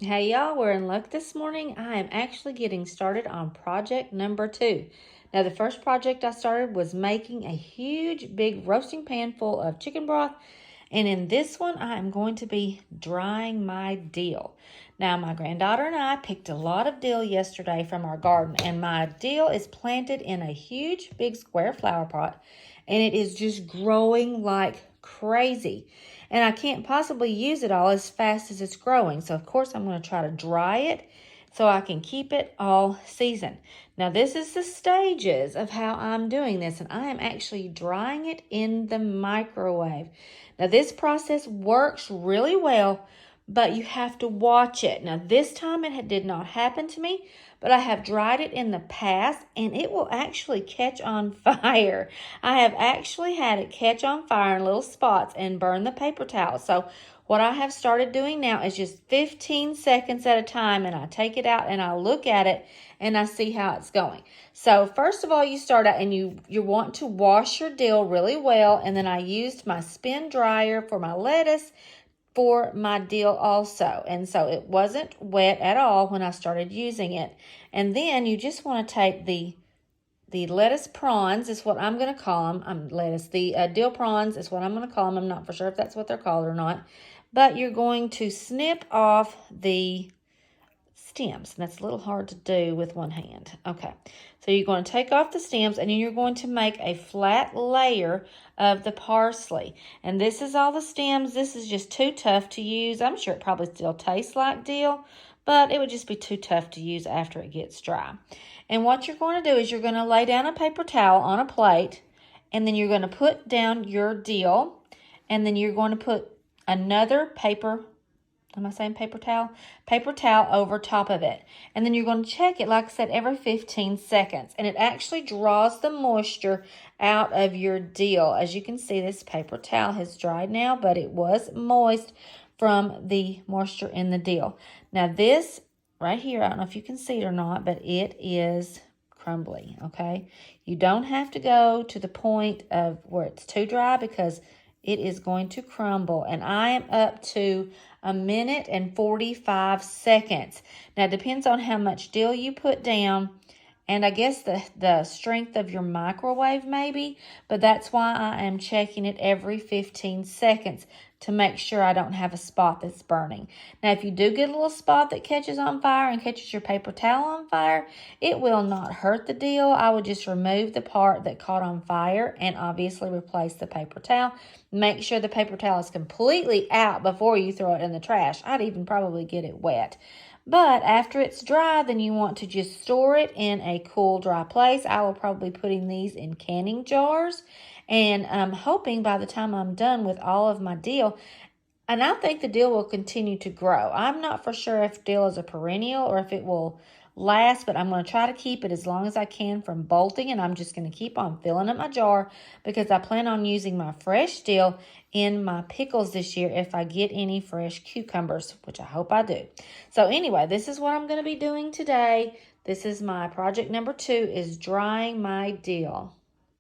Hey y'all, we're in luck this morning. I am actually getting started on project number 2. Now the first project I started was making a huge big roasting pan full of chicken broth, and in this one I am going to be drying my dill. Now my granddaughter and I picked a lot of dill yesterday from our garden, and my dill is planted in a huge big square flower pot, and it is just growing like crazy. And I can't possibly use it all as fast as it's growing. So of course I'm going to try to dry it so I can keep it all season. Now this is the stages of how I'm doing this, and I am actually drying it in the microwave. Now this process works really well, but you have to watch it. Now this time it did not happen to me, but I have dried it in the past and it will actually catch on fire. I have actually had it catch on fire in little spots and burn the paper towel. So what I have started doing now is just 15 seconds at a time, and I take it out and I look at it and I see how it's going. So first of all, you start out and you want to wash your dill really well, and then I used my spin dryer for my lettuce for my dill also. And so it wasn't wet at all when I started using it. And then you just want to take the lettuce prawns is what I'm going to call them. The dill prawns is what I'm going to call them. I'm not for sure if that's what they're called or not. But you're going to snip off the stems. And that's a little hard to do with one hand. Okay, so you're going to take off the stems, and then you're going to make a flat layer of the parsley. And this is all the stems. This is just too tough to use. I'm sure it probably still tastes like dill, but it would just be too tough to use after it gets dry. And what you're going to do is you're going to lay down a paper towel on a plate, and then you're going to put down your dill, and then you're going to put another paper towel? Paper towel over top of it. And then you're going to check it, like I said, every 15 seconds. And it actually draws the moisture out of your dill. As you can see, this paper towel has dried now, but it was moist from the moisture in the dill. Now this right here, I don't know if you can see it or not, but it is crumbly, okay? You don't have to go to the point of where it's too dry, because it is going to crumble. And I am up to 1 minute and 45 seconds. Now, it depends on how much dill you put down, and I guess the strength of your microwave maybe, but that's why I am checking it every 15 seconds to make sure I don't have a spot that's burning. Now, if you do get a little spot that catches on fire and catches your paper towel on fire, it will not hurt the dill. I would just remove the part that caught on fire and obviously replace the paper towel. Make sure the paper towel is completely out before you throw it in the trash. I'd even probably get it wet. But after it's dry, then you want to just store it in a cool, dry place. I will probably be putting these in canning jars, and I'm hoping by the time I'm done with all of my dill, and I think the dill will continue to grow. I'm not for sure if dill is a perennial or if it will last, but I'm going to try to keep it as long as I can from bolting, and I'm just going to keep on filling up my jar because I plan on using my fresh dill in my pickles this year if I get any fresh cucumbers, which I hope I do. So anyway, this is what I'm going to be doing today. This is my project number 2, is drying my dill.